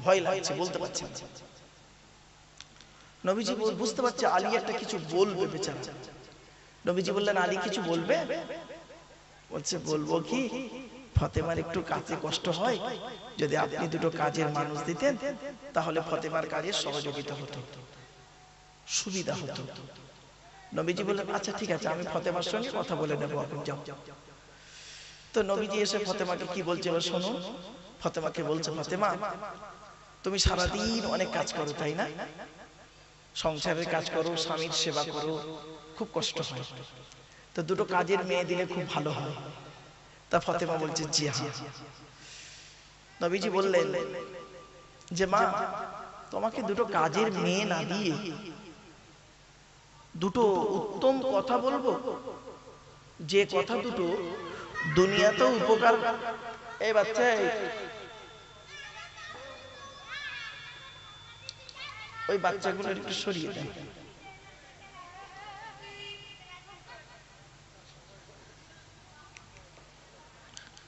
ভয় লাগছে, বলতে পারছে না। নবীজি বুঝতে পারছে আলী একটা কিছু বলবে বেচারা। নবীজি বললেন, আলী কিছু বলবে? বলছে, বলবো কি, ফতেমার একটু কাজে কষ্ট হয়, যদি আপনি দুটো কাজের মানুষ দিতেন তাহলে ফতেমার কাজে সহযোগিতা হতো, সুবিধা হতো। নবীজি বললেন, আচ্ছা ঠিক আছে, আমি ফতেমার সঙ্গে কথা বলে নেবো, আপনি যাও। তো নবীজি এসে ফতেমাকে কি বলছে এবার শুনুন। ফতেমাকে বলছে, ফতেমা তুমি সারাদিন অনেক কাজ করো তাই না, সংসারের কাজ করো, স্বামীর সেবা করো, খুব কষ্ট হয়, তো দুটো কাজের মেয়ে দিলে খুব ভালো হয়। তা ফতেমা বলছে, জি হ্যাঁ। নবীজি বললেন যে, মা তোমাকে দুটো কাজের মেয়ে না দিয়ে দুটো উত্তম কথা বলবো, যে কথা দুটো দুনিয়াতেও উপকার। এই বাচ্চা, ওই বাচ্চাগুলো একটু সরিয়ে দেন।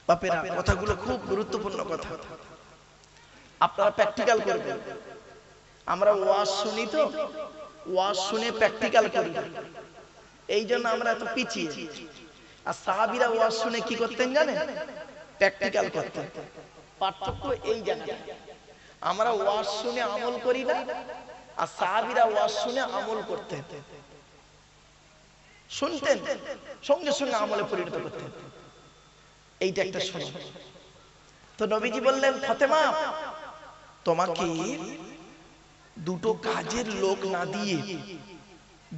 বাপেরা, কথাগুলো খুব গুরুত্বপূর্ণ কথা, আপনারা প্র্যাকটিক্যাল করবেন। আমরা ওয়াজ শুনি, তো ওয়াজ শুনে প্র্যাকটিক্যাল করি, এই জন্য আমরা এত পিছিয়ে। আর সাহাবীরা ওয়াজ শুনে কি করতেন জানেন? প্র্যাকটিক্যাল করতেন। পার্থক্য এই জায়গায়, আমরা ওয়াজ শুনে আমল করি না, আর সাহাবীরা ওয়াজ শুনে আমল করতেন, শুনতেন সঙ্গে সঙ্গে আমলে পরিণত করতেন। এইটা একটা শুনুন। তো নবীজি বললেন, ফাতেমা তোমাকে দুটো কাজের লোক না দিয়ে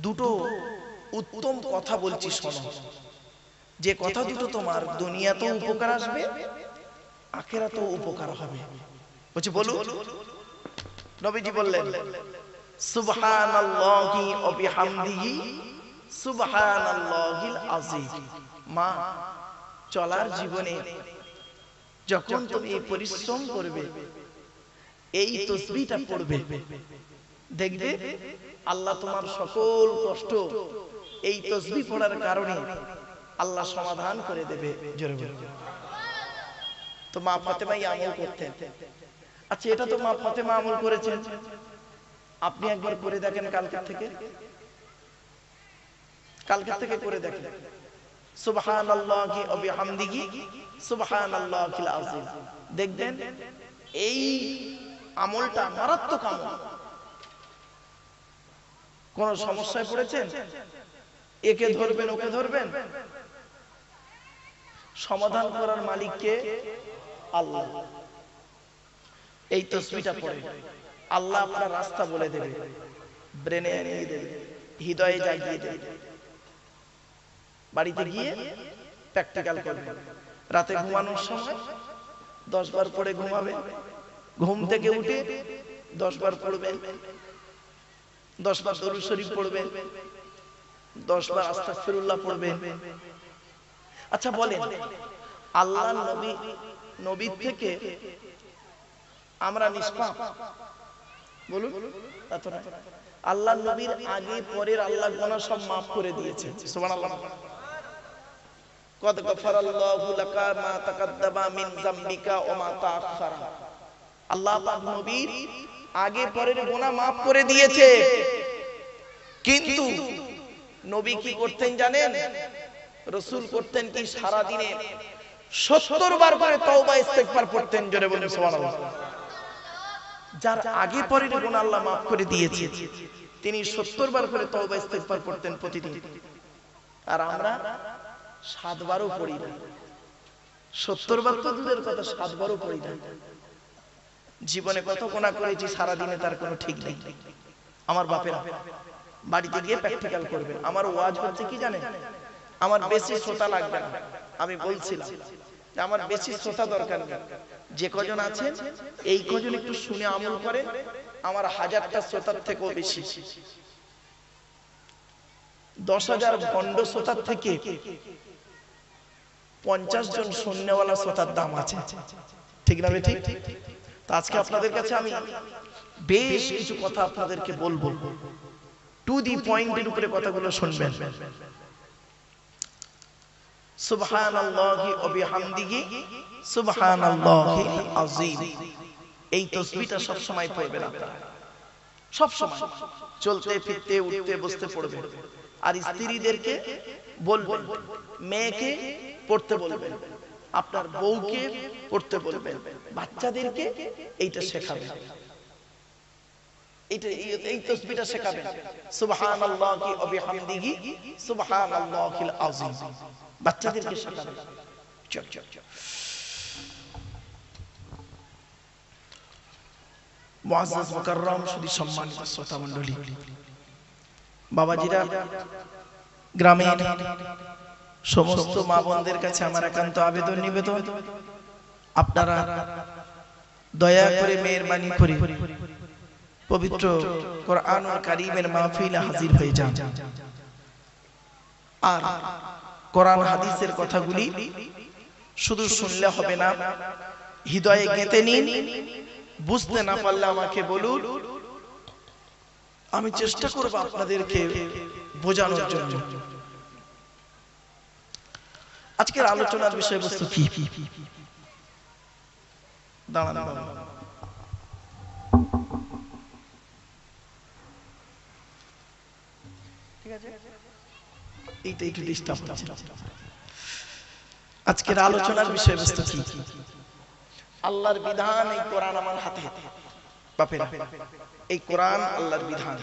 দুটো উত্তম কথা বলছি, শোনো, যে কথা দুটো তোমার দুনিয়াতেও উপকার আসবে, আখিরাতেও উপকার হবে। বলছি বলুন। নবীজি বললেন, সুবহানাল্লাহি ওয়া বিহামদিহি সুবহানাল্লাহিল আযীম। মা, চলার জীবনে যখন তুমি পরিশ্রম করবে, এই তাসবিহটা পড়বে, দেখবে আল্লাহ তোমার সকল কষ্ট এই তাসবিহ পড়ার কারণে আল্লাহ সমাধান করে দেবে। জোরে বলুন। তো মা ফাতেমা আমল করতেন। আচ্ছা, এটা তো মা ফাতেমা আমল করেছেন, আপনি একবার করে দেখেন, কালকে থেকে করে দেখেন, সুবহানাল্লাহি ওয়া বিহামদিহি সুবহানাল্লাহিল আযীম। দেখবেন এই আমলটা মারাত্মক আমল। কোন সমস্যায় পড়েছেন, একে ধরবেন ওকে ধরবেন, সমাধান করার মালিক কে? আল্লাহ। এই তাসবিহটা পড়ে আল্লাহ আপনার রাস্তা বলে দেবে, ব্রেনে এনে দেবে, হৃদয়ে জাগিয়ে দেবে। বাড়িতে গিয়ে প্র্যাকটিক্যাল করবেন। রাতে ঘুমানোর সময় 10 বার পড়ে ঘুমাবেন, ঘুম থেকে উঠে 10 বার পড়বেন, 10 বার দরুদ শরীফ পড়বেন, 10 বার আস্তাগফিরুল্লাহ পড়বেন। আচ্ছা বলেন, আল্লাহ নবী থেকে আমরা নিষ্পাপ? বলুন। আল্লাহ নবীর আগে পরের আল্লাহ গুনাহ সব মাফ করে দিয়েছে। সুবহানাল্লাহ। কদ গফারাল্লাহু লাকা মা তাকাদ্দামা মিন যামবিকা ওয়া মা তাআখারা। আল্লাহ পাক নবীর আগে পরের গুনাহ মাফ করে দিয়েছে। কিন্তু নবী কি করতেন জানেন? রাসূল করতেন কি? সারা দিনে 70 বার করে তওবা ইস্তেগফার পড়তেন। জোরে বলুন সুবহানাল্লাহ। যার আগে পরের গুনাহ আল্লাহ মাফ করে দিয়েছে, তিনি 70 বার করে তওবা ইস্তেগফার পড়তেন প্রতিদিন। আর আমরা 7 বারও পড়ি না। 70 বার তো দূরের কথা, 7 বারও পড়ি না। জীবনে কত গুনাহ করেছি সারা দিনে তার কোনো ঠিক নেই। আমার বাপেরা, বাড়িতে গিয়ে প্র্যাকটিক্যাল করবেন। আমার ওয়াজ হচ্ছে কি জানেন? আমার বেশি শ্রোতা লাগবে না। আমি বলছিলাম যে আমার বেশি শ্রোতা দরকার নেই, যে কজন আছেন এই কজন একটু শুনে আমল করেন, আমার 1000টা শ্রোতার থেকেও বেশি। 10,000 ভণ্ড শ্রোতার থেকে 50 জন শুননেওয়ালা শ্রোতার দাম আছে। ঠিক না ঠিক? তো আজকে আপনাদের কাছে আমি বেশ কিছু কথা আপনাদেরকে বলবো, টু দি পয়েন্টের উপরে কথাগুলো শুনবেন। সুবহানাল্লাহি ওয়া বিহামদিহি সুবহানাল্লাহিল আযীম। এই তাসবিহটা সব সময় পড়বেন আপনারা, সব সময় চলতে ফিরতে উঠতে বসতে পড়বেন। আর স্ত্রীদেরকে বলবেন, মেয়েকে পড়তে বলবেন, আপনার বউকে পড়তে বলবেন, বাচ্চাদেরকে এইটা শেখাবেন, এই তাসবিহটা শেখাবেন, সুবহানাল্লাহি ওয়া বিহামদিহি সুবহানাল্লাহিল আযীম, বাচ্চাদেরকে শেখাবেন। চল চল চল। মুআজ্জাজ মুকাররম শুধু সম্মানিত শ্রোতা মণ্ডলী, বাবাজিরা, গ্রামের সমস্ত মা বোনদের কাছে আমার একান্ত আবেদন নিবেদন, আপনারা দয়া করে মেহেরবানি করে পবিত্র কোরআনুল কারীমের মাহফিলে হাজির হয়ে যান। আর কোরআন হাদিসের কথাগুলি শুধু শুনলে হবে না, হৃদয়ে গেঁথে নিন। বুঝতে না পারলে আমাকে বলুন, আমি চেষ্টা করব আপনাদেরকে বোঝানোর জন্য। আজকের আলোচনার বিষয়বস্তু কি? দাঁড়ান বাবা, ঠিক আছে, এইটা একটু ডিস্টার্ব হচ্ছে। আজকের আলোচনার বিষয়বস্তু কি? আল্লাহর বিধান, এই কোরআন আমার হাতে। বাপেরা, এই কোরআন আল্লাহর বিধান,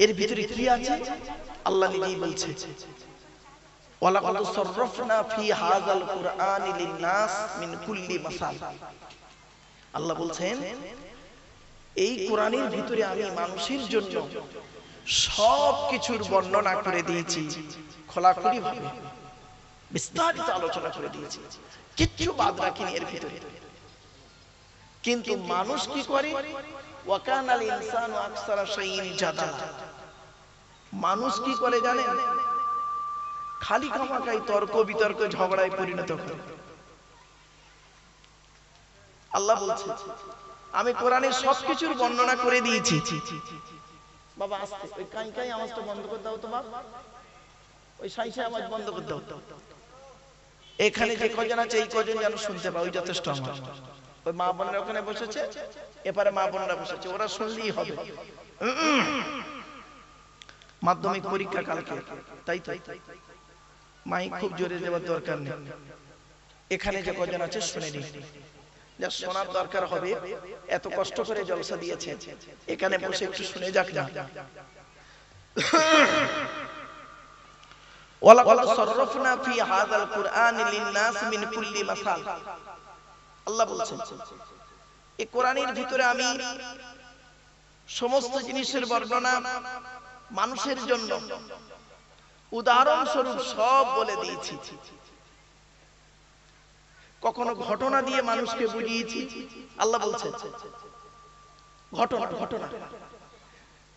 এর ভিতরে কি আছে আল্লাহ নিজেই বলছে, ওয়ালাকাদ সাররাফনা ফি হাযাল কুরআনি লিন-নাস মিন কুল্লি মাসাল। আল্লাহ বলছেন, এই কোরআনের ভিতরে আমি মানুষের জন্য সব কিছুর বর্ণনা করে দিয়েছি, খোলাখুলি ভাবে বিস্তারিত আলোচনা করে দিয়েছি, কিচ্ছু বাদ রাখিনি এর ভিতরে। কিন্তু মানুষ কি করে? ওয়া কানাল ইনসানু আকসারা শাইইন জাদালা। মানুষ কি করে জানেন? খালি খামাখাই তর্ক বিতর্ক ঝগড়ায় পরিণত করে। আল্লাহ বলছে, আমি কোরআনের সবকিছুর বর্ণনা করে দিয়েছি। বাবা আস্তে, ওই কাই কাই আওয়াজটা বন্ধ করে দাও তো বাবা, ওই সাইসে আওয়াজ বন্ধ করে দাও। এখানে যে কজন আছে এই কজন যেন শুনতে পাও, ওই যথেষ্ট আমার। ওই মা বোনেরা ওখানে বসেছে, এপারে মা বোনেরা বসেছে, ওরা শুনলেই হবে। মাধ্যমিক পরীক্ষা কালকে, তাই তো মাইক খুব জোরে দেওয়ার দরকার নেই। এখানে যে কজন আছে শুনে নিন, যা শোনার দরকার হবে। এত কষ্ট করে জলসা দিয়েছে, এখানে বসে একটু শুনে যাক না। ওয়ালাকাদ সাররাফনা ফি হাযাল কুরআনি লিন-নাস মিন কুল্লি মাসাল। আল্লাহ বলছেন, এই কোরআনের ভিতরে আমি সমস্ত জিনিসের বর্ণনা মানুষের জন্য উদাহরণ স্বরূপ সব বলে দিয়েছি। কখনো ঘটনা দিয়ে মানুষকে বুঝিয়েছি। আল্লাহ বলছেন, ঘটনা ঘটনা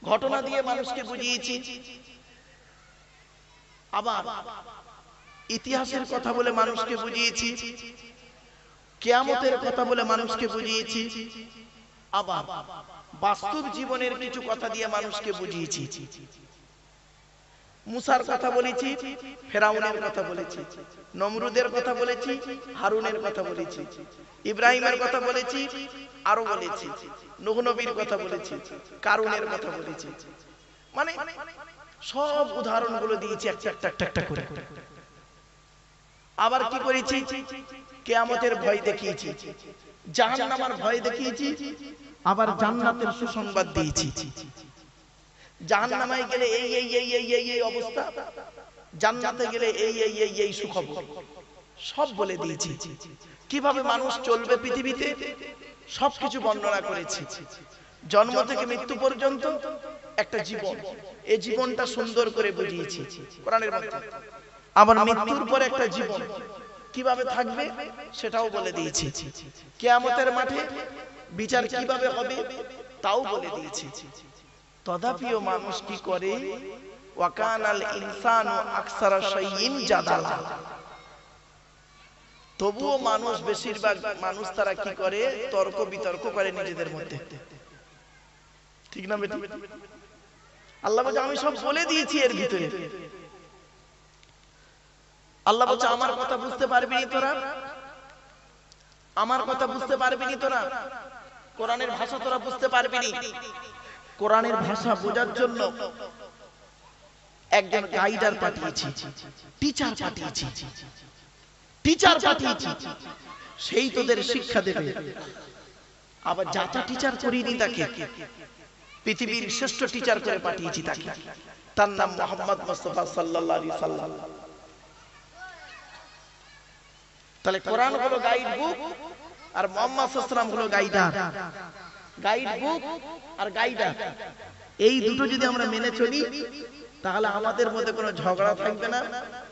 ঘটনা দিয়ে মানুষকে বুঝিয়েছি। আবার ইতিহাসের কথা বলে মানুষকে বুঝিয়েছি, কিয়ামতের কথা বলে মানুষকে বুঝিয়েছি, আবার বাস্তব জীবনের কিছু কথা দিয়ে মানুষকে বুঝিয়েছি। মুসার কথা বলেছি, ফেরাউনের কথা বলেছি, নমরুদের কথা বলেছি, হারুনের কথা বলেছি, ইব্রাহিমের কথা বলেছি, আরো বলেছি, নূহ নবীর কথা বলেছি, কারুনের কথা বলেছি। মানে সব উদাহরণগুলো দিয়েছি একটা করে। আবার কি করেছি? কিয়ামতের ভয় দেখিয়েছি, জাহান্নামের ভয় দেখিয়েছি, আবার জান্নাতের সুসংবাদ দিয়েছি। জাহান্নামে গেলে এই এই এই এই এই এই অবস্থা, জান্নাতে গেলে এই এই এই এই সুখবর, সব বলে দিয়েছি। কিভাবে মানুষ চলবে পৃথিবীতে সবকিছু বর্ণনা করেছি। জন্ম থেকে মৃত্যু পর্যন্ত একটা জীবন, এই জীবনটা সুন্দর করে বুঝিয়েছি কোরআনের মধ্যে। আবার মৃত্যুর পরে একটা জীবন কিভাবে থাকবে সেটাও বলে দিয়েছি। কিয়ামতের মাঠে বিচার কিভাবে হবে তাও বলে দিয়েছি। তথাপিও মানুষ কি করে? ওয়া কানাল ইনসানু আকসারা শাইইন জাদালা। তবুও মানুষ, বেশিরভাগ মানুষ তারা কি করে? তর্ক বিতর্ক করে নিজেদের মধ্যে, ঠিক না বেটা? আল্লাহ বলছে, আমি সব বলে দিয়েছি এর ভিতরে। আল্লাহ বলছে, আমার কথা বুঝতে পারবি তোরা? আমার কথা বুঝতে পারবিনি তোরা, কোরআনের ভাষা তোরা বুঝতে পারবিনি। কোরআনের ভাষা বোঝার জন্য একজন গাইডার পাঠিয়েছি, টিচার পাঠিয়েছি, টিচার পাঠিয়েছি, সেই তোদের শিক্ষা দেবে। আবার যাতা টিচার করিনি তাকে, পৃথিবীর শ্রেষ্ঠ টিচার করে পাঠিয়েছি তাকে, তার নাম মুহাম্মদ মুস্তাফা সাল্লাল্লাহু আলাইহি সাল্লাম। তাহলে কোরআন হলো গাইড বুক আর মুহাম্মদ সাল্লাল্লাহু আলাইহি সাল্লাম হলো গাইডার। গাইড বুক আর গাইডার, এই দুটো যদি আমরা মেনে চলি তাহলে আমাদের মধ্যে কোনো ঝগড়া থাকবে না,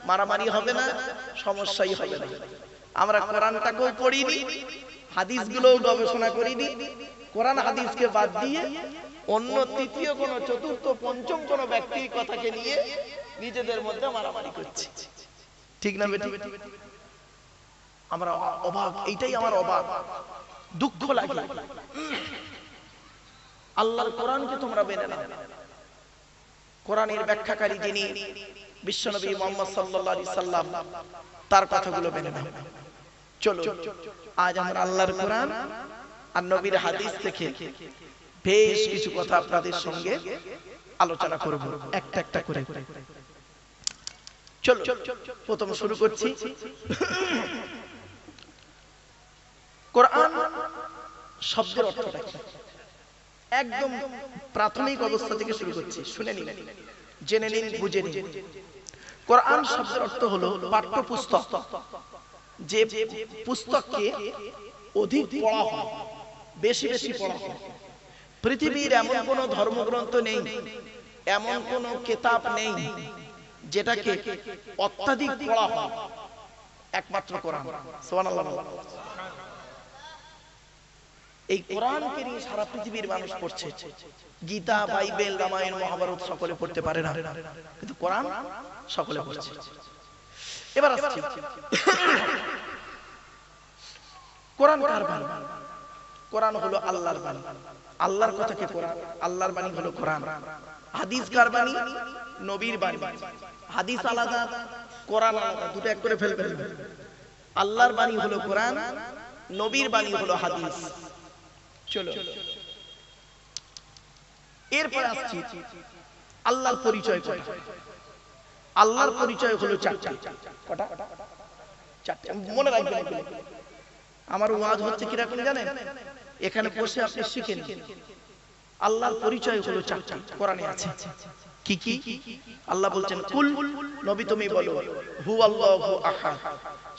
মারামারি হবে না, সমস্যাই হবে না। আমরা কোরআনটাকেও পড়িনি, হাদিসগুলোও গবেষণা করিনি, কোরআন হাদিসকে বাদ দিয়ে অন্য তৃতীয় কোন চতুর্থ পঞ্চম কোন ব্যক্তির কথাকে নিয়ে নিজেদের মধ্যে মারামারি করছি। ঠিক না বেটি? আমরা অবাক, এইটাই আমার অবাক, দুঃখ লাগে। আল্লাহর কোরআনকে তোমরা মেনে নাও। কোরআনের ব্যাখ্যাকারী যিনি বিশ্বনবী মুহাম্মদ সাল্লাল্লাহু আলাইহি সাল্লাম, তার কথাগুলো মেনে নাও। চলো আজ আমরা আল্লাহর কোরআন আর নবীর হাদিস থেকে বেশ কিছু কথা আপনাদের সঙ্গে আলোচনা করব, একটা একটা করে। চলো প্রথম শুরু করছি। কোরআন শব্দের অর্থটা কি? একদম প্রাথমিক অবস্থা থেকে শুরু করছি, শুনে নিন, জেনে নিন, বুঝে নিন। কোরআন শব্দের অর্থ হলো পাঠ্যপুস্তক, যে পুস্তককে অধিক পড়া হয়, বেশি বেশি পড়া হয়। পৃথিবীর এমন কোন ধর্মগ্রন্থ নেই, এমন কোন কিতাব নেই যেটাকে অত্যাধিক পড়া হয়, একমাত্র কোরআন। সুবহানাল্লাহ। এই কোরআনকে নিয়ে সারা পৃথিবীর মানুষ পড়ছে। গীতা, বাইবেল, রামায়ণ, মহাভারত সকলে পড়তে পারে না, কিন্তু কোরআন সকলে পড়ছে। এবার আসছি, কোরআন কার বাণী? কোরআন হলো আল্লাহর বাণী। আল্লাহর কথাকে কোরআন, আল্লাহর বাণী হলো কোরআন। হাদিস কার বাণী? নবীর বাণী। হাদিস আলাদা, কোরআন আলাদা, দুটো এক করে ফেলবেন। আল্লাহর বাণী হলো কোরআন, নবীর বাণী হলো হাদিস। চলো এরপর আসছি আল্লাহর পরিচয় কটা। আল্লাহর পরিচয় হলো চারটি। কটা? চারটি। মনে রাখবেন, আমার ওয়াজ হচ্ছে কিরকম জানেন? এখানে বসে আপনি শিখে নিন। আল্লাহর পরিচয় হলো চারটি, কোরআনে আছে। কি কি? আল্লাহ বলছেন, কুল, নবী তুমি বলো, হুয়াল্লাহু আহাদ,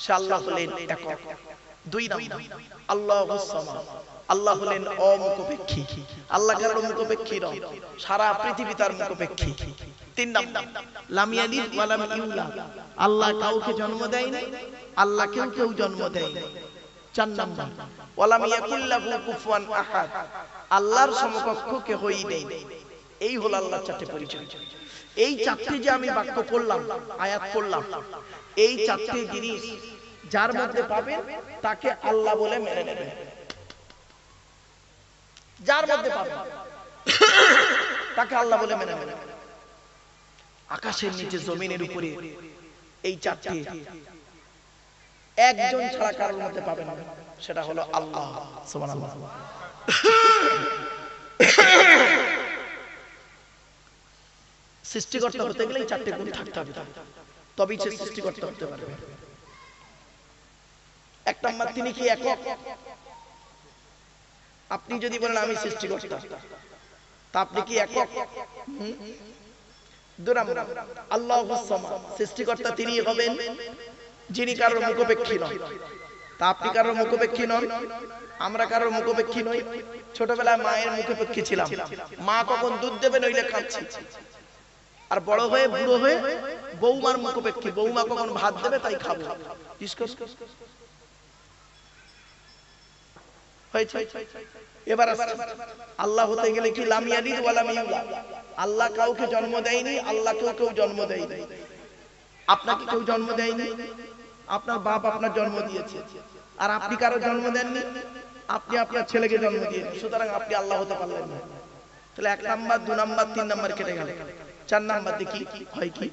সে আল্লাহ হলেন একক। দুই নাম্বার, আল্লাহুস সামাদ, আল্লাহ হলেন অমুখপেক্ষী। আল্লাহ কারো মুখপেক্ষী নয়, সারা পৃথিবী তার মুখপেক্ষী। তিন নাম্বার, লাম ইয়ালিদ ওয়া লাম ইউলাদ, আল্লাহ কাউকে জন্ম দেয়নি, আল্লাহ কেউ জন্ম দেয়নি। চার নাম্বার, ওয়া লাম ইয়াকুল লাহু কুফুয়ান আহাদ, আল্লাহর সমকক্ষ কেউই নেই। এই হলো আল্লাহর চারটি পরিচয়। এই চারটি যে আমি বাক্য করলাম, আয়াত করলাম, এই চারটি জিনিস যার মধ্যে পাবেন তাকে আল্লাহ বলে মেনে নেবেন। যার মধ্যে পাবেন তাকে আল্লাহ বলে মেনে নেবেন। আকাশের নিচে, জমিনের উপরে এই চারটি একজন ছাড়া কারোর মধ্যে পাবেন না, সেটা হলো আল্লাহ। সুবহানাল্লাহ। সৃষ্টিকর্তা হতে গেলে এই চারটি গুণ থাকতে হবে, তবেই সে সৃষ্টিকর্তা হতে পারবে। এক নম্বর, তিনি কি একক? আপনি যদি বলেন আমি সৃষ্টিকর্তা, তা আপনি কি একক? দুই নম্বর, আল্লাহুস সামাদ, সৃষ্টিকর্তা তিনি হবেন যিনি কারোর মুখপেক্ষী নন। তা আপনি কারোর মুখপেক্ষী নন, আমরা কারোর মুখপেক্ষী নই। ছোটবেলায় মায়ের মুখপেক্ষী ছিলাম, মা কখন দুধ দেবে নইলে খাচ্ছি। আর বড় হয়ে, বুড়ো হয়ে বৌমার মুখপেক্ষী, বৌমা কখন ভাত দেবে তাই খাবো। এবার আল্লাহ হতে গেলে কি? লাম ইয়ালিদ ওয়া লাম ইউলাদ, আল্লাহ কাউকে জন্ম দেয়নি, আল্লাহ কেউ জন্ম দেয়নি। আপনাকে কেউ জন্ম দেয়নি, আপনার বাপ আপনার জন্ম দিয়েছে, আর আপনি কারো জন্ম দেননি, আপনি আপনার ছেলেকে জন্ম দিয়েছেন, সুতরাং আপনি আল্লাহ হতে পারলেন না। তাহলে এক নাম্বার, দুই নাম্বার, তিন নাম্বার কেটে গেল। চার নাম্বার দেখি হয় কি?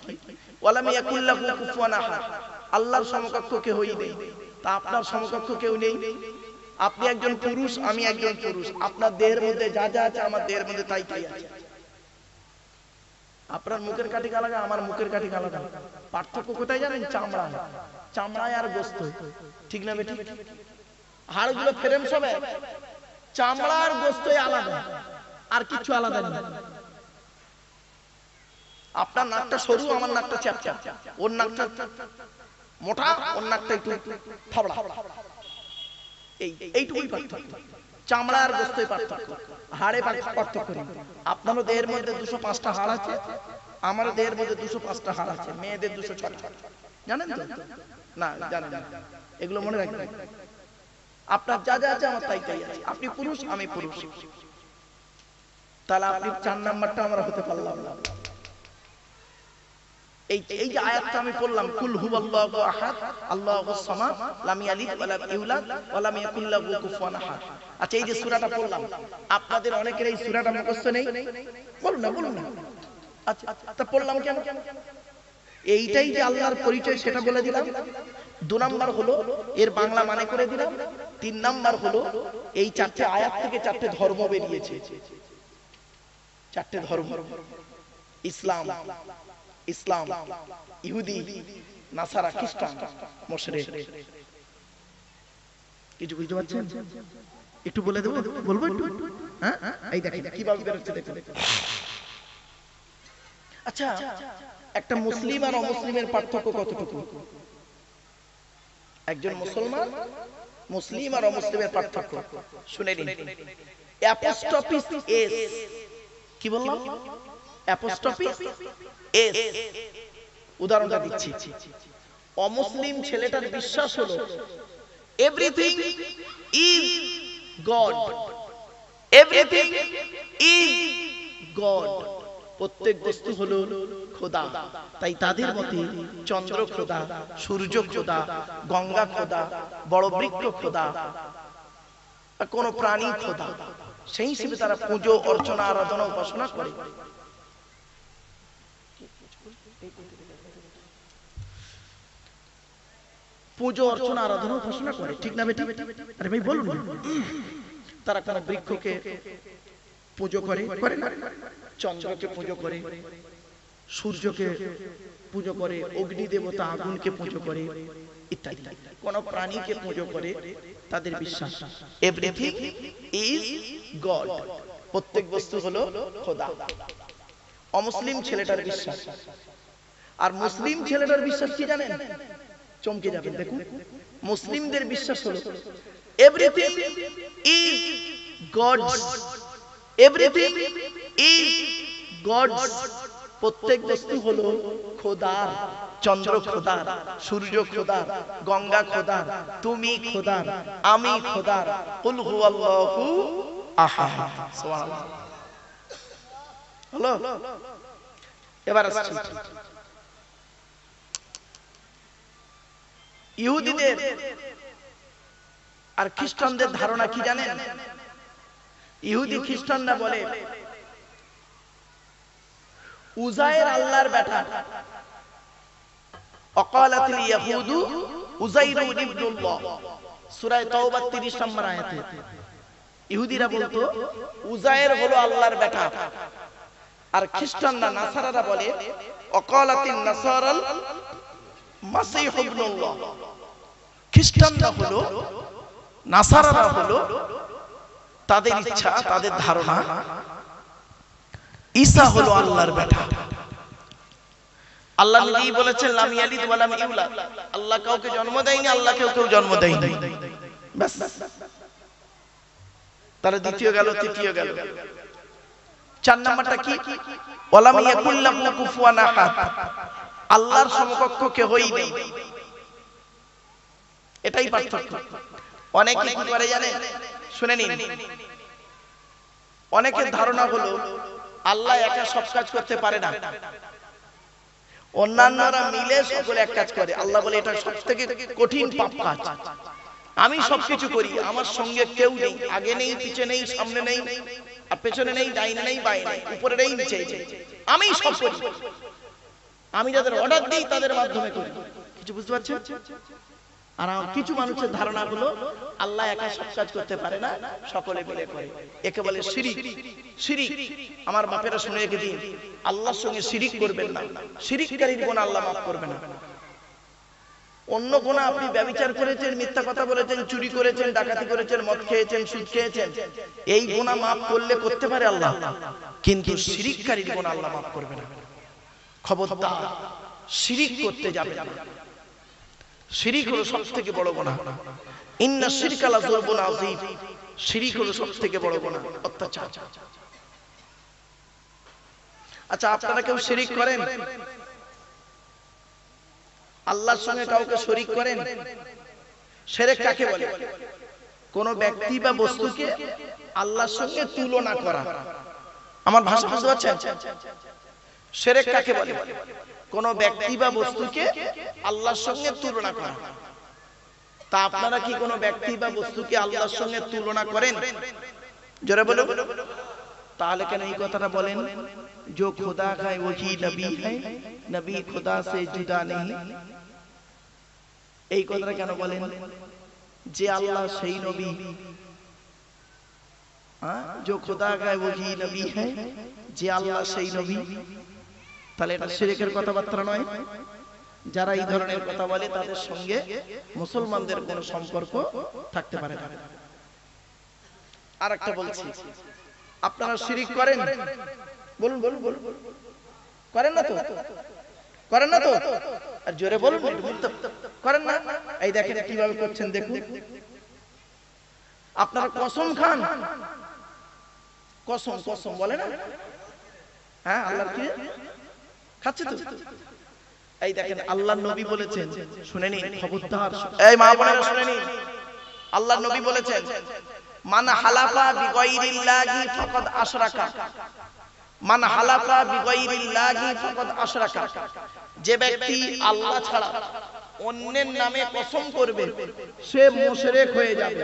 ওয়া লাম ইয়াকুল লাহু কুফুয়ান আহাদ, আল্লাহর সমকক্ষ কেউই নেই। তা আপনার সমকক্ষ কেউ নেই, আপনি একজন পুরুষ, আমি একজন পুরুষ, আপনার দেহের মধ্যে যা যা আছে আমার দেহের মধ্যে তাই তাই আছে। আপনার মুখের কাঠি আলাদা, আমার মুখের কাঠি আলাদা। পার্থক্য কোথায় জানেন? চামড়া, চামড়ায় আর গোস্ত। ঠিক না বেটি? হাড়গুলো ফ্রেম সবে, চামড়া আর গোস্তই আলাদা, আর কিছু আলাদা নেই। আপনার নাকটা সরু, আমার নাকটা চ্যাপচা, ওর নাকটা মোটা, ওর নাকটা একটু থাবড়া। এইটুকুই পার্থক্য। চামড়া আর গোস্তই পার্থক্য, হাড়ে পার্থক্য নেই। আপনারও দেহের মধ্যে 205টা হাড় আছে, আমারও দেহের মধ্যে 205টা হাড় আছে, মেয়েদের 206টা। জানেন তো? না জানেন না, এগুলো মনে রাখবেন। আপনার যা যা আছে আমার তাই তাই আছে। আপনি পুরুষ, আমি পুরুষ, তাহলে আপনি 4 নাম্বারটা আমরা হতে পারলাম না। এই যে আয়াতটা আমি পড়লাম, কুল হুয়াল্লাহু আহাদ আল্লাহুস সামাদ লাম ইয়ালিদ ওয়া লাম ইউলাদ ওয়া লাম ইয়াকুল লাহু কুফুয়ান আহাদ। আচ্ছা, এই যে সূরাটা পড়লাম, আপনাদের অনেকের এই সূরাটা মুখস্থ নেই। বলুন না। আচ্ছা, তা পড়লাম কেন? এইটাই যে আল্লাহর পরিচয় সেটা বলে দিলাম। 2 নাম্বার হলো এর বাংলা মানে করে দিলাম। 3 নাম্বার হলো এই 4টে আয়াত থেকে 4টে ধর্ম বেরিয়েছে। 4টে ধর্ম: ইসলাম, ইহুদি, নাসারা, খ্রিস্টান, মুশরিক। কিছু বুঝতে পারছেন? একটু বলে দেব, বলবো একটু? হ্যাঁ, এই দেখেন কিভাবে বেরোচ্ছে, দেখুন। আচ্ছা, একটা মুসলিম আর অমুসলিমের পার্থক্য কতটুকু? একজন মুসলমান, মুসলিম আর অমুসলিমের পার্থক্য শুনে নিন। অ্যাপোস্ট্রোফিস এস, কি বললাম? অ্যাপোস্ট্রোফিস এস। উদাহরণটা দিচ্ছি। অমুসলিম ছেলেটার বিশ্বাস হলো everything is god, everything is god, প্রত্যেক বস্তু হলো খোদা। তাই তাদের মতে চন্দ্র খোদা, সূর্য খোদা, গঙ্গা খোদা, বড় বৃক্ষ খোদা, কোন প্রাণী খোদা। সেই হিসেবে তারা পুজো অর্চনা আরাধনা উপাসনা করে। পুজো অর্চনা আরাধনা উপাসনা করে, ঠিক না বেটা? আরে ভাই বলুন। তারা কোন বৃক্ষকে পুজো করে না? চন্দ্রকে পুজো করে, সূর্যকে পুজো করে, অগ্নি দেবতা আগুনকে পুজো করে, ইত্যাদি। কোন প্রাণীকে পুজো করে, তাদের বিশ্বাস এভরিথিং ইজ গড, প্রত্যেক বস্তু হলো খোদা। অমুসলিম ছেলেটার বিশ্বাস। আর মুসলিম ছেলেটার বিশ্বাস কি জানেন? চমকে যাবেন, দেখুন। মুসলিমদের বিশ্বাস হলো everything is god, everything is god, প্রত্যেক বস্তু হলো খোদার। চন্দ্র খোদার, সূর্য খোদার, গঙ্গা খোদার, তুমি খোদার, আমি খোদার। কুল হুয়াল্লাহু আহাদ। সুবহানাল্লাহ। হলো? এবার আসছি ইহুদিদের আর খ্রিস্টানদের ধারণা কি জানেন? ইহুদি খ্রিস্টানরা বলে উজায়ের আল্লাহর বেটা। অকালাতিল ইয়াহুদু উজাইর ইবনুল্লাহ, সূরা তাওবা 30 নম্বর আয়াতে ইহুদিরা বলতো উজায়ের হলো আল্লাহর বেটা। আর খ্রিস্টানরা, নাসারারা বলে অকালাতিন নাসারাল মাসীহ ইবনুল্লাহ। খ্রিস্টানরা হলো, নাসারারা হলো, তাদের ইচ্ছা, তাদের ধারণা ঈসা হলো আল্লাহর বেটা। আল্লাহ নিজেই বলেছেন লাম ইয়ালিদ ওয়া লাম ইউলাদ, আল্লাহ কাউকে জন্ম দেয়নি, আল্লাহ কেউ জন্ম দেয়নি। ব্যাস। তাহলে দ্বিতীয় গেল, তৃতীয় গেল। 4 নাম্বারটা কি? ওয়া লাম ইয়াকুল লাহু কুফুয়ান আহাদ, আল্লাহর সমকক্ষ কেউই নেই। এটাই পার্থক্য। অনেকে কি করে জানেন? শুনে নিন। অনেকের ধারণা হলো আল্লাহ একা সব কাজ করতে পারে না, অন্যান্যরা মিলে সকলে এক কাজ করে। আল্লাহ বলে এটা সবথেকে কঠিন পাপ কাজ। আমি সবকিছু করি, আমার সঙ্গে কেউ নেই, আগে নেই, পিছে নেই, সামনে নেই, আর পেছনে নেই, ডাইনে নেই, বাইরে নেই, উপরে নেই, নিচে নেই, আমি সব করি। আমি যাদের অর্ডার দিই তাদের মাধ্যমে করি। কিছু বুঝতে পারছেন? আর কিছু মানুষের ধারণা হলো আল্লাহ একা সব কাজ করতে পারে না, সকলে মিলে করে, একে বলে শিরিক। শিরিক আমার বাপেরা শুনে রেখে দিন, আল্লাহর সঙ্গে শিরিক করবেন না, শিরিককারীর গুনাহ আল্লাহ মাফ করবে না। অন্য গুনাহ আপনি ব্যভিচার করেছেন, মিথ্যা কথা বলেছেন, চুরি করেছেন, ডাকাতি করেছেন, মদ খেয়েছেন, সুদ খেয়েছেন, এই গুনাহ মাফ করলে করতে পারে আল্লাহ, কিন্তু শিরিককারীর গুনাহ আল্লাহ মাফ করবে না। খবরদার শিরিক করতে যাবেন না। শিরিক হলো সবথেকে বড় গুনাহ। ইন্না শিরকা লাযুলমুন আযীম। শিরিক হলো সবথেকে বড় গুনাহ, অত্যাচার। আচ্ছা, আপনারা কেউ শিরিক করেন? আল্লাহর সঙ্গে কাউকে শরীক করেন? শিরক কাকে বলে? কোন ব্যক্তি বা বস্তুকে আল্লাহর সঙ্গে তুলনা করা। আমার ভাষা বুঝতে পারছেন? শিরক কাকে বলে? কোন ব্যক্তি বা বস্তুকে আল্লাহর সঙ্গে তুলনা করা। তা আপনারা কি কোন ব্যক্তি বা বস্তুকে আল্লাহর সঙ্গে তুলনা করেন? জোরে বলো। তাহলে কেন এই কথাটা বলেন, जो खुदा का वही नबी है, नबी खुदा से जुदा नहीं? এই কথাটা কেন বলেন যে আল্লাহ সেই নবী, जो खुदा का वही नबी है, যে আল্লাহ সেই নবী? তাহলে এটা শিরকের কথাবার্তা নয়। যারা এই ধরনের কথা বলে তাদের সঙ্গে মুসলমানদের কোনো সম্পর্ক থাকতে পারে না। আরেকটা বলছি, আপনারা শিরিক করেন? বলুন বলুন বলুন। করেন না তো? করেন না তো? আর জোরে বলুন, করেন না? এই দেখেন কিভাবে করছেন, দেখুন। আপনারা কসম খান, কসম কসম বলে না? হ্যাঁ, আল্লাহর কি খাচ্ছে তো? এই দেখেন আল্লাহর নবী বলেছেন, শুনে নিন খবরদার, এই মা বোনেরা শুনে নিন, আল্লাহর নবী বলেছেন, মান হালাফা বিগাইরিল্লাহি ফাকাদ আশরাকা। মান হালাফা বিগাইরিল্লাহি ফাকাদ আশরাকা। যে ব্যক্তি আল্লাহ ছাড়া অন্যের নামে কসম করবে সে মুশরিক হয়ে যাবে।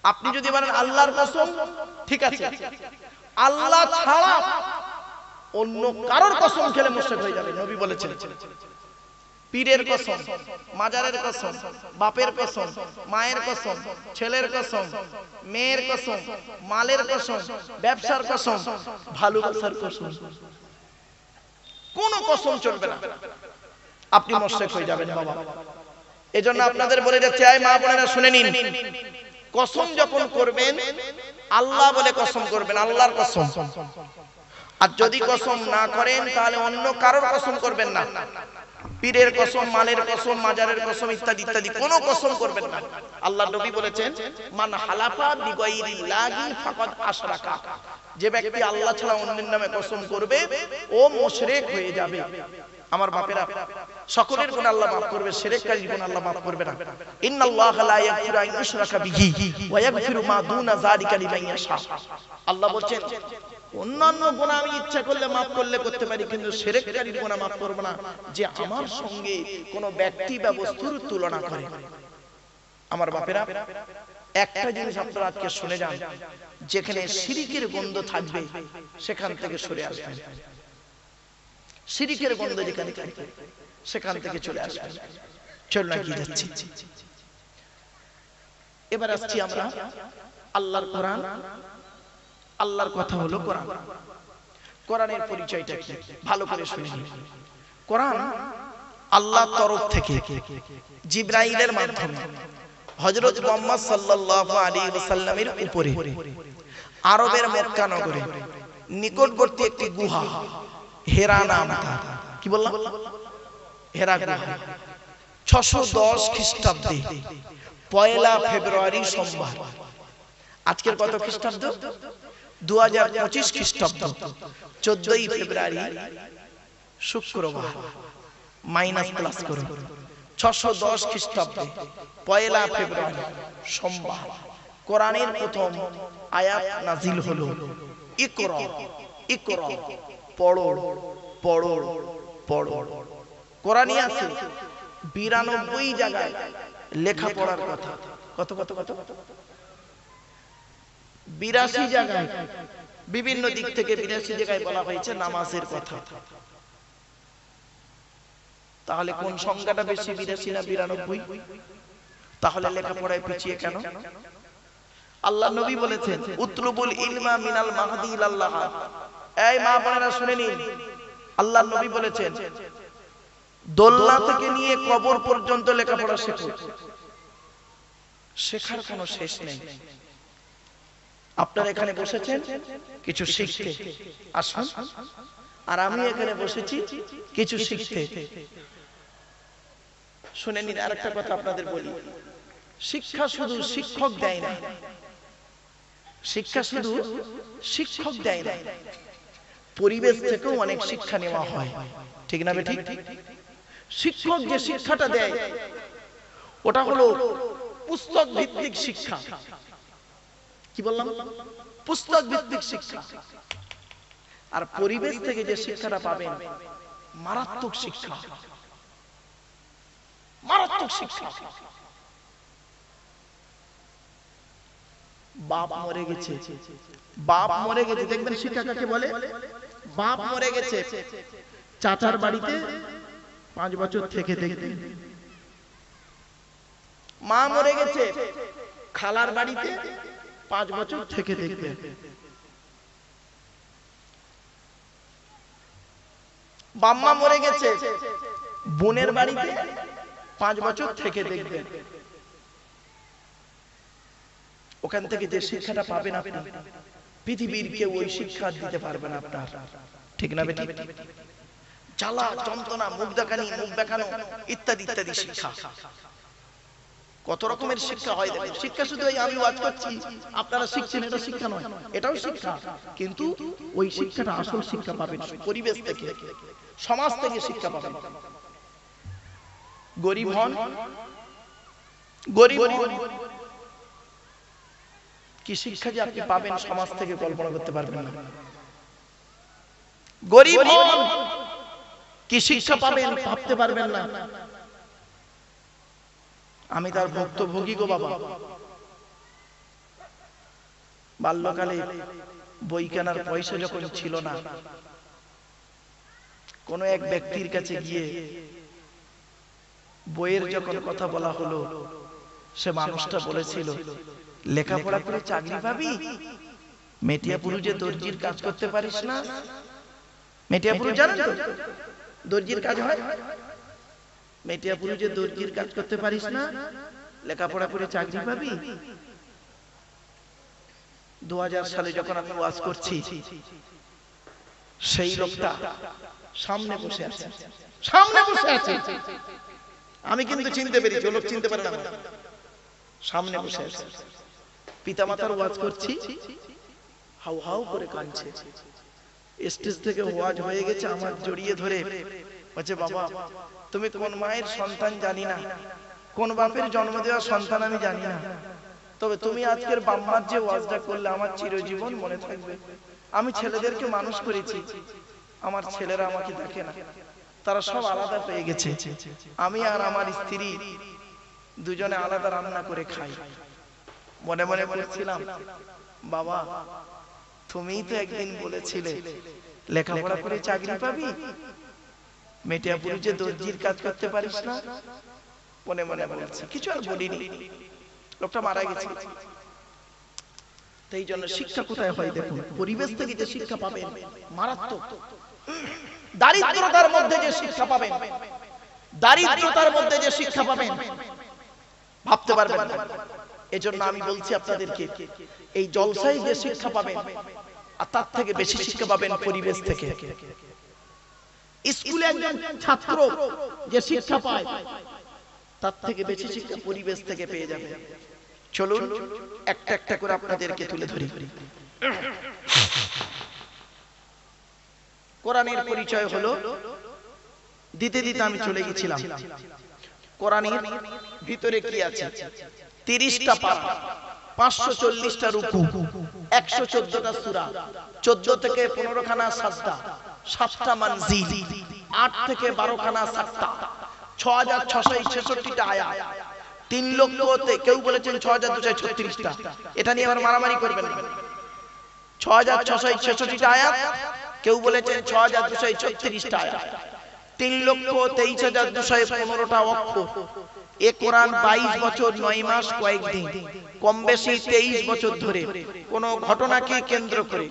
আপনি যদি বলেন আল্লাহর কসম, ঠিক আছে, আল্লাহ ছাড়া অন্য কারোর কসম খেলে মুশরিক হয়ে যাবে, নবী বলেছেন। পীরের কসম, মাজারের কসম, বাপের কসম, মায়ের কসম, ছেলের কসম, মেয়ের কসম, মালের কসম, ব্যবসার কসম, ভালোবাসার কসম, কোন কসম চলবে না, আপনি মুশরিক হয়ে যাবেন বাবা। এজন্য আপনাদের বলে যাচ্ছে, এই মা বোনেরা শুনে নিন, কসম যখন করবেন আল্লাহ বলে কসম করবেন, আল্লাহর কসম। আর যদি কসম না করেন তাহলে অন্য কারোর কসম করবেন না। পীরের কসম, মালের কসম, মাজারের কসম ইত্যাদি ইত্যাদি কোনো কসম করবেন না। আল্লাহর নবী বলেছেন, মান হালাফা বিগাইরিল্লাহি ফাকাদ আশরাকা। যে ব্যক্তি আল্লাহ ছাড়া অন্যের নামে কসম করবে ও মুশরিক হয়ে যাবে। আমার বাপেরা, সকলের গুনাহ আল্লাহ maaf করবে, শিরককারীর গুনাহ আল্লাহ maaf করবে না। ইন্নাল্লাহা লা ইয়াগফিরু আন ইউশরাকা বিহি ওয়া ইয়াগফিরু মা দুনা যালিকা লিমান ইয়াশা। আল্লাহ বলেন, অন্যান্য গুনাহ আমি ইচ্ছা করলে maaf করলে করতে পারি, কিন্তু শিরককারীর গুনাহ maaf করব না, যে আমার সঙ্গে কোন ব্যক্তি বা বস্তুর তুলনা করে। আমার বাপেরা, একটা জিনিস আপনারা আজকে শুনে যান, যেখানে শিরকের গন্ধ থাকবে সেখান থেকে সরে আসবেন। শিরকের গন্ধ যেখানে থাকবে সেখান থেকে চলে আসবেন। চল না কি যাচ্ছি। এবার আসছি আমরা আল্লাহর কোরআন। আল্লাহর কথা হলো কোরআন। কোরআনের পরিচয়টা কি ভালো করে শুনে নিন। কোরআন আল্লাহর তরফ থেকে জিবরাইলের মাধ্যমে হযরত মুহাম্মদ সাল্লাল্লাহু আলাইহি ওয়াসাল্লামের উপরে আরবের মক্কা নগরে নিকটবর্তী একটি গুহা, হেরা নাম, কি বললাম, হেরা গুহা, 610 খ্রিস্টাব্দে 1 ফেব্রুয়ারি সোমবার। আজকের কত খ্রিস্টাব্দ? 2025 খ্রিস্টাব্দ 14 ফেব্রুয়ারি শুক্রবার, মাইনাস প্লাস করুন, 610 খ্রিস্টাব্দে 1 ফেব্রুয়ারি সোমবার কোরআনের প্রথম আয়াত নাজিল হলো, ইকরা ইকরা, পড়ো পড়ো পড়ো। কোরআনে আছে 92 জায়গায় লেখাপড়ার কথা। কত কত কত? 82 জায়গায়, বিভিন্ন দিক থেকে 82 জায়গায় বলা হয়েছে নামাজের কথা। তাহলে কোন সংখ্যাটা বেশি, 82 না 92? তাহলে লেখাপড়ায় পিছিয়ে কেন? আল্লাহ নবী বলেছেন উতলুবুল ইলমা মিনাল মাহদি ইলাল্লাহ। এই মা বোনেরা শুনে নিন, আল্লাহ নবী বলেছেন দোলনা থেকে নিয়ে কবর পর্যন্ত লেখাপড়া শেখো, শেখার কোনো শেষ নেই। আপনারা এখানে বসেছেন কিছু শিখতে, আসুন। আর আমি এখানে বসেছি কিছু শিখতে। শুনে নিন, আরেকটা কথা আপনাদের বলি, শিক্ষা শুধু শিক্ষক দেয় না, শিক্ষা শুধু শিক্ষক দেয় না, পরিবেশ থেকেও অনেক শিক্ষা নেওয়া হয়, ঠিক না বেঠিক? শিক্ষক যে শিক্ষাটা দেয় ওটা হলো পুস্তক ভিত্তিক শিক্ষা। কি বললাম? পুস্তক ভিত্তিক শিক্ষা। আর পরিবেশ থেকে যে শিক্ষাটা পাবেন মারাত্মক শিক্ষা, মারাত্মক শিক্ষা। বাপ মরে গেছে, বাপ মরে গেছে, দেখবেন শিক্ষা কাকে বলে? বাপ মরে গেছে, চাচার বাড়িতে 5 বছর থেকে দেখবেন। মা মরে গেছে, খালার বাড়িতে 5 বছর থেকে দেখবেন। বাম্মা মরে গেছে, বোনের বাড়িতে 5 বছর থেকে দেখবেন। ওখান থেকে যে শিক্ষাটা পাবেন আপনি, পৃথিবীর কেউ ওই শিক্ষা দিতে পারবে না আপনার, ঠিক না বেটি? জ্বালা যন্ত্রণা, মুখ দেখানি, মুখ দেখানো, ইত্যাদি ইত্যাদি শিক্ষা। কত রকমের শিক্ষা হয় দেখেন। শিক্ষা শুধু এই আমি ওয়াজ করছি আপনারা শিখছেন, এটা শিক্ষা নয়, এটাও শিক্ষা। কিন্তু ওই শিক্ষাটা আসল শিক্ষা পাবেন পরিবেশ থেকে, সমাজ থেকে শিক্ষা পাবেন। গরিব হন, গরিব হন, কি শিক্ষা যে আপনি পাবেন সমাজ থেকে কল্পনা করতে পারবেন না। গরিব হন, কি শিক্ষা পাবেন ভাবতে পারবেন না। আমি তার ভুক্তভোগী গো বাবা। বাল্যকালে বই কেনার পয়সা যখন ছিল না, কোন এক ব্যক্তির কাছে গিয়ে বইয়ের যখন কথা বলা হলো, সে মানুষটা বলেছিল লেখাপড়া করে চাকরি পাবি, মেটিয়াপুরু যে দর্জির কাজ করতে পারিস না? মেটিয়াপুরু জানেন তো দর্জির কাজ হয়? মেটিয়াপুরু যে দর্জির কাজ করতে পারিস না, লেখাপড়া করে চাকরি পাবি। 2000 সালে যখন আমি ওয়াজ করছি, সেই লোকটা সামনে বসে আছে, সামনে বসে আছে। আমি কিন্তু চিনতে পেরেছি, ও লোক চিনতে পারে না। সামনে বসে আছে, পিতামাতার ওয়াজ করছি, হাউ হাউ করে কাঁদছে। স্টেজ থেকে ওয়াজ হয়ে গেছে, আমার জড়িয়ে ধরে বলছে বাবা তুমি কোন মায়ের সন্তান জানি না, কোন বাপের জন্ম দেওয়া সন্তান আমি জানি না, তবে তুমি আজকের বাম্মার যে ওয়াজটা করলে আমার চিরজীবন মনে থাকবে। আমি ছেলেদেরকে মানুষ করেছি, আমার ছেলেরা আমাকে দেখে না, তারা সব আলাদা হয়ে গেছে, আমি আর আমার স্ত্রী দুজনে আলাদা রান্না করে খাই। মনে মনে বলছিলাম বাবা তুমিই তো একদিন বলেছিলে লেখাপড়া করে চাকরি পাবি, মেটিয়াপুরে যে দর্জির কাজ করতে পারিস না। মনে মনে বলছি, কিছু আর বলিনি। লোকটা মারা গেছে। তাই জন্য শিক্ষা কোথায় হয় দেখুন, পরিবেশ থেকে যে শিক্ষা পাবেন মারাত্মক। দারিদ্রতার মধ্যে যে শিক্ষা পাবেন, দারিদ্রতার মধ্যে যে শিক্ষা পাবেন ভাবতে পারবেন না। এজন্য আমি বলছি আপনাদেরকে, এই জলসায় যে শিক্ষা পাবেন আর তার থেকে বেশি শিক্ষা পাবেন পরিবেশ থেকে। স্কুলে একজন ছাত্র যে শিক্ষা পায় তার থেকে বেশি শিক্ষা পরিবেশ থেকে পেয়ে যাবে। চলুন একটা একটা করে আপনাদেরকে তুলে ধরি। কোরআনের পরিচয় হলো, দিতে দিতে আমি চলে গেছিলাম। কোরআনের ভিতরে কি আছে? 30টা পারা, 540টা রুকু, 114টা সূরা, 14 থেকে 15 খানা সাজদা, 7টা মানজিল, 8 থেকে 12 খানা সাক্তা, 6666টা আয়াত, 3 লক্ষতে কেউ বলেছেন 6236টা। এটা নিয়ে আবার মারামারি করবেন না। 6666টা আয়াত, কেউ বলেছেন 6236টা আয়াত, 3,23,215টা অক্ষর। এ কোরআন 22 বছর 9 মাস কয়েকদিন, কম বেশি 23 বছর ধরে কোন ঘটনাকে কেন্দ্র করে,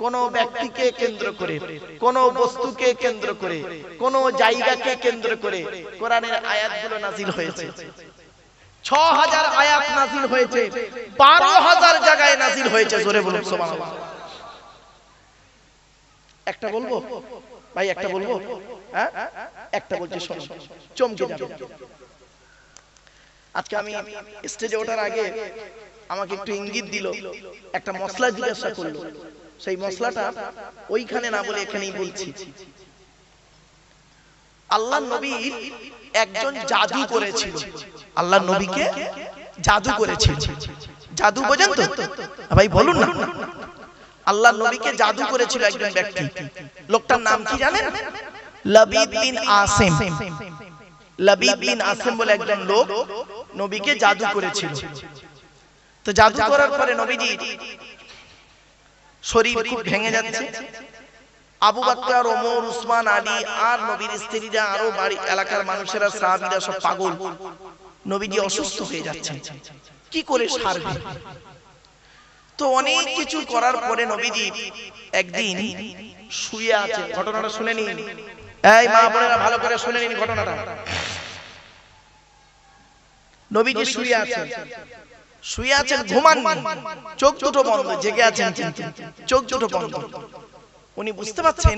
কোন ব্যক্তিকে কেন্দ্র করে, কোন বস্তুকে কেন্দ্র করে, কোন জায়গাকে কেন্দ্র করে কোরআনের আয়াতগুলো নাযিল হয়েছে। 6000 আয়াত নাযিল হয়েছে, 12000 জায়গায় নাযিল হয়েছে। জোরে বলুন সুবহানাল্লাহ। একটা বলবো ভাই, একটা বলবো, হ্যাঁ একটা বলছি, শোনো, চমকে যাবে। আজকে আমি স্টেজে ওঠার আগে আমাকে একটু ইঙ্গিত দিল, একটা মশলা জিজ্ঞাসা করলো। সেই মশলাটা ওইখানে না বলে এখানেই বলছি। আল্লাহ নবী একজন জাদু করেছিল, আল্লাহ নবীকে জাদু করেছিল। জাদু বোঝেন তো ভাই, বলুন না। আল্লাহ নবীকে জাদু করেছিল একজন ব্যক্তি। লোকটার নাম কি জানেন? লাবিদ বিন আসিম। লাবিদ বিন আসিম বলে একজন লোক নবীকে জাদু করেছিল। তো জাদু করার পরে নবীজি শরীর খুব ভেঙে যাচ্ছে। আবু বকর, ওমর, উসমান, আলী আর নবীর স্ত্রীরা, আরো বাড়ি এলাকার মানুষেরা, সাহাবীরা সব পাগল। নবীজি অসুস্থ হয়ে যাচ্ছেন, কি করে সারবে? তো অনেক কিছু করার পরে নবীজি একদিন শুয়ে আছেন। ঘটনাটা শুনে নিন, এই মা বোনেরা ভালো করে শুনে নিন ঘটনাটা। নবীজি শুয়ে আছেন, শুয়ে আছেন, ঘুমাননি, চোখ দুটো বন্ধ, জেগে আছেন কিন্তু চোখ দুটো বন্ধ। উনি বুঝতে পারছেন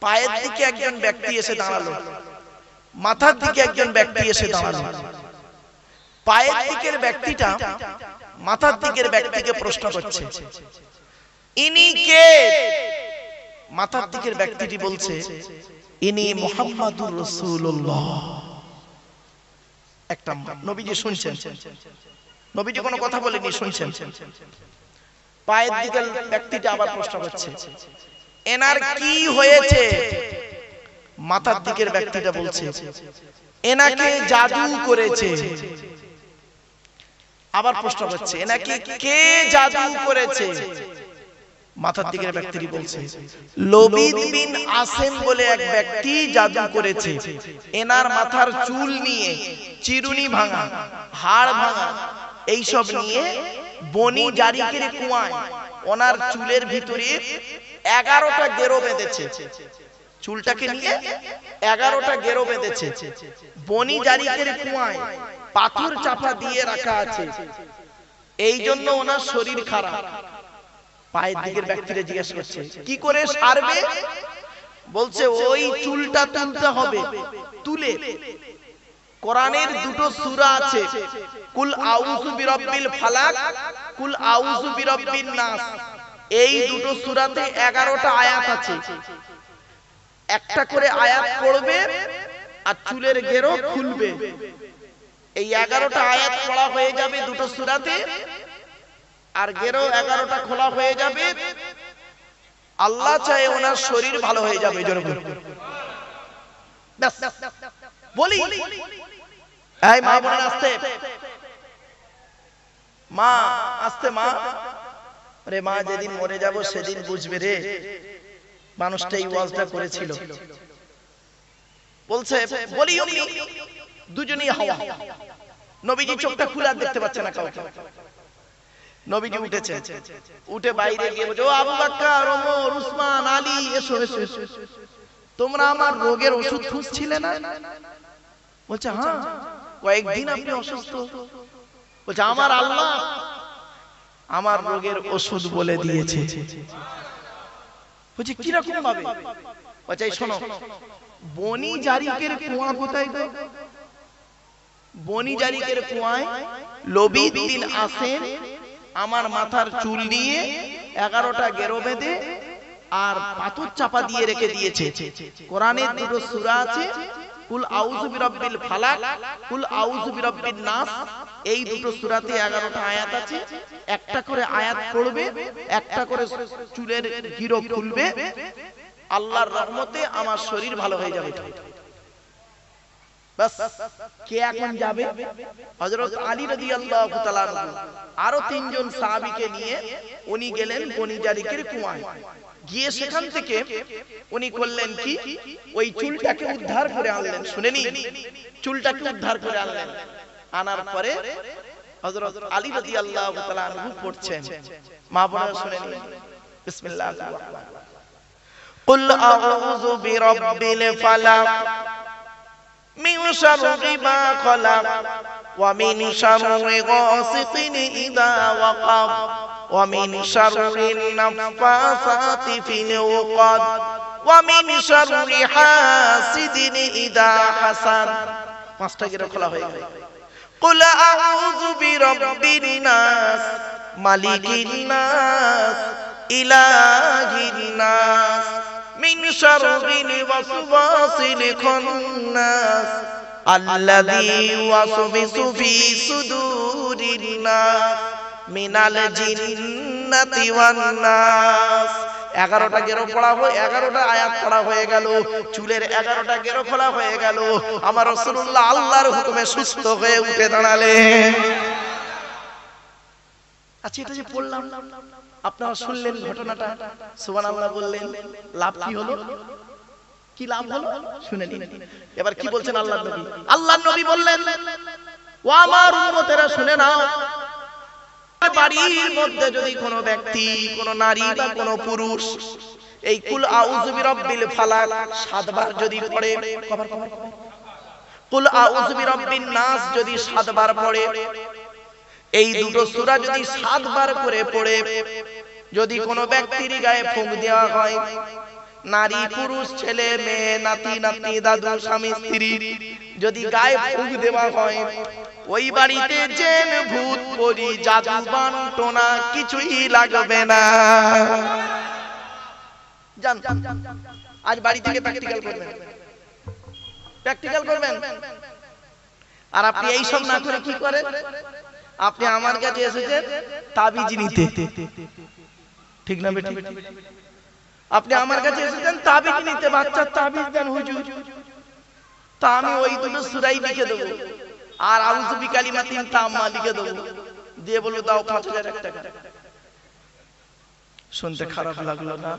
পায়ের দিকে একজন ব্যক্তি এসে দাঁড়ালো, মাথার দিকে একজন ব্যক্তি এসে দাঁড়ালো। পায়ের দিকের ব্যক্তিটা মাথার দিকের ব্যক্তিকে প্রশ্ন করছে, ইনি কে? মাথার দিকের ব্যক্তিটি বলছে, ইনি মুহাম্মাদুর রাসূলুল্লাহ। একটা নবীজি শুনছেন, নবীজি কোনো কথা বলেনি, শুনছেন। পায়ের দিকের ব্যক্তিটা আবার প্রশ্ন করছে, এনার কি হয়েছে? মাথার দিকের ব্যক্তিটা বলছে, এনাকে জাদু করেছে। আবার প্রশ্ন করছে, এনাকে কে জাদু করেছে? মাথার দিকের ব্যক্তিটি বলছে, লবিদ বিন আসিম বলে এক ব্যক্তি জাদু করেছে। এনার মাথার চুল নিয়ে চিরুনি ভাঙা, হাড় ভাঙা, এইসব নিয়ে বনি জারিকের কুয়ায় ওনার চুলের ভিতরে 11টা গেরো বেঁধেছে। চুলটাকে নিয়ে 11টা গেরো বেঁধেছে। বনি জারিকের কুয়ায় পাথর চাপা দিয়ে রাখা আছে, এই জন্য ওনার শরীর খারাপ। পায়ের দিকের ব্যক্তিরা জিজ্ঞেস করছে, কি করে সারবে? বলছে, ওই চুলটা তুলতে হবে। তুলে কোরআনের দুটো সূরা আছে, কুল আউযু বিরাব্বিল ফালাক, কুল আউযু বিরাব্বিন নাস। এই দুটো সূরাতে 11টা আয়াত আছে। একটা করে আয়াত পড়বে আর চুলের গেরো খুলবে। এই 11টা আয়াত পড়া হয়ে যাবে দুটো সূরাতে, আর গেরো 11টা খোলা হয়ে যাবে। আল্লাহ চায় ওনার শরীর ভালো হয়ে যাবে। বলি এই মা বোনের আসতে, মা আসতে, মা আরে মা, যেদিন মরে যাব সেদিন বুঝবে রে মানুষটা এই ওয়াজটা করেছিল। বলছে, বলি অমনি দুজনেই হাওয়া। নবীজি চোখটা খুলে আর দেখতে পাচ্ছে না কাউকে। নবীজি উঠেছে, উঠে বাইরে গিয়ে বলছে, ও আবু বকর, ওমর, উসমান, আলী, এসো এসো এসো, তোমরা আমার রোগের ওষুধ খুঁজছিলে না? বলছে, হ্যাঁ, কয়েকদিন আপনি অসুস্থ। বলছে, আমার আল্লাহ আমার রোগের ওষুধ বলে দিয়েছে। বলছে, কি রকম ভাবে? বলছে, শোনো, বনি জারিকের কুয়া কোথায় গো? বনি জারিকের কুয়ায় লবিদ বিন আসিম আমার মাথার চুল নিয়ে 11টা গেরো বেঁধে আর পাথর চাপা দিয়ে রেখে দিয়েছে। কোরআনের দুটো সূরা আছে, কুল আউযু বিরাব্বিল ফালাক, কুল আউযু বিরাব্বিন নাস। এই দুটো সূরাতে 11টা আয়াত আছে। একটা করে আয়াত পড়বে, একটা করে চুলের গিরো খুলবে, আল্লাহর রহমতে আমার শরীর ভালো হয়ে যাবে। বাস কে এখন যাবে? হযরত আলী রাদিয়াল্লাহু তাআলা আরো তিনজন সাহাবীকে নিয়ে উনি গেলেন বনি জারিকের কুয়ায়। গিয়ে সেখান থেকে উনি করলেন কি, ওই চুলটাকে উদ্ধার করে আনলেন। শুনেনি, চুলটাকে উদ্ধার করে আনলেন। আনার পরে হযরত আলী রাদিয়াল্লাহু তাআলা আনহু পড়ছেন। মা বোনেরা শুনেনি, বিসমিল্লাহির রহমানির রহিম। কুল আউযু বিরাব্বিল ফালাক মিন শাররি মা খালাক ওয়া মিন শাররি গাসিকিন ইযা ওয়াকাব ওয়া মিন শাররিন নাফাসাতি ফিল উকাদ ওয়া মিন শাররি হাসিদিন ইযা হাসাদ। পাঁচটা গিরা খোলা হয়ে গেল। কুল আউযু বিরাব্বিন নাস মালিকিন নাস ইলাহিন নাস মিন শাররিল ওয়াসওয়াসিল খান্নাস আল্লাযী ওয়াসওয়াসু ফি সুদুরিন নাস মিনাল জিন্নাতি ওয়ান নাস। 11টা গেরো পড়া হয়ে 11টা আয়াত পড়া হয়ে গেল। চুলের 11টা গেরো খোলা হয়ে গেল। আমার রাসূলুল্লাহ আল্লাহর হুকুমে সুস্থ হয়ে উঠে দাঁড়ালেন। আচ্ছা, এটা যে পড়লাম আপনারা শুনলেন ঘটনাটা, সুবহানাল্লাহ বললেন, লাভ কি হলো? কি লাভ হলো শুনে নিন। এবার কি বলছেন আল্লাহর নবী? আল্লাহর নবী বললেন, ও আমার উম্মতেরা শুনে নাও, বাড়ির মধ্যে যদি কোনো ব্যক্তি, কোনো নারী বা কোনো পুরুষ এই কুল আউযু বিরাব্বিল ফালাক 7 বার যদি পড়ে, কুল আউযু বিরাব্বিন নাস যদি 7 বার পড়ে, এই দুটো সূরা যদি 7 বার করে পড়ে যদি কোনো ব্যক্তির গায়ে ফুঁক দেওয়া হয়, নারী পুরুষ ছেলে মেয়ে নাতি নাতনি দাদু স্বামী স্ত্রী যদি গায়ে ফুঁক দেওয়া হয়, ওই বাড়িতে জিন ভূত পরী জাদু বানটোনা কিছুই লাগবে না। জান আজ বাড়ি থেকে প্র্যাকটিক্যাল করবেন, প্র্যাকটিক্যাল করবেন। আর আপনি এই সব না করে কি করেন? আপনি আমার কাছে এসেছেন তাবিজ নিতে, ঠিক না বেটি? আপনি আমার কাছে এসেছেন তাবিজ নিতে, বাচ্চার তাবিজ দেন হুজুর। তা আমি ওই দুটো সূরাই লিখে দেব আর আউযু বিকালিমাতিন তাম্মা লিখে দেব, দিয়ে বলবো দাও 5000 টাকা। শুনতে খারাপ লাগলো না?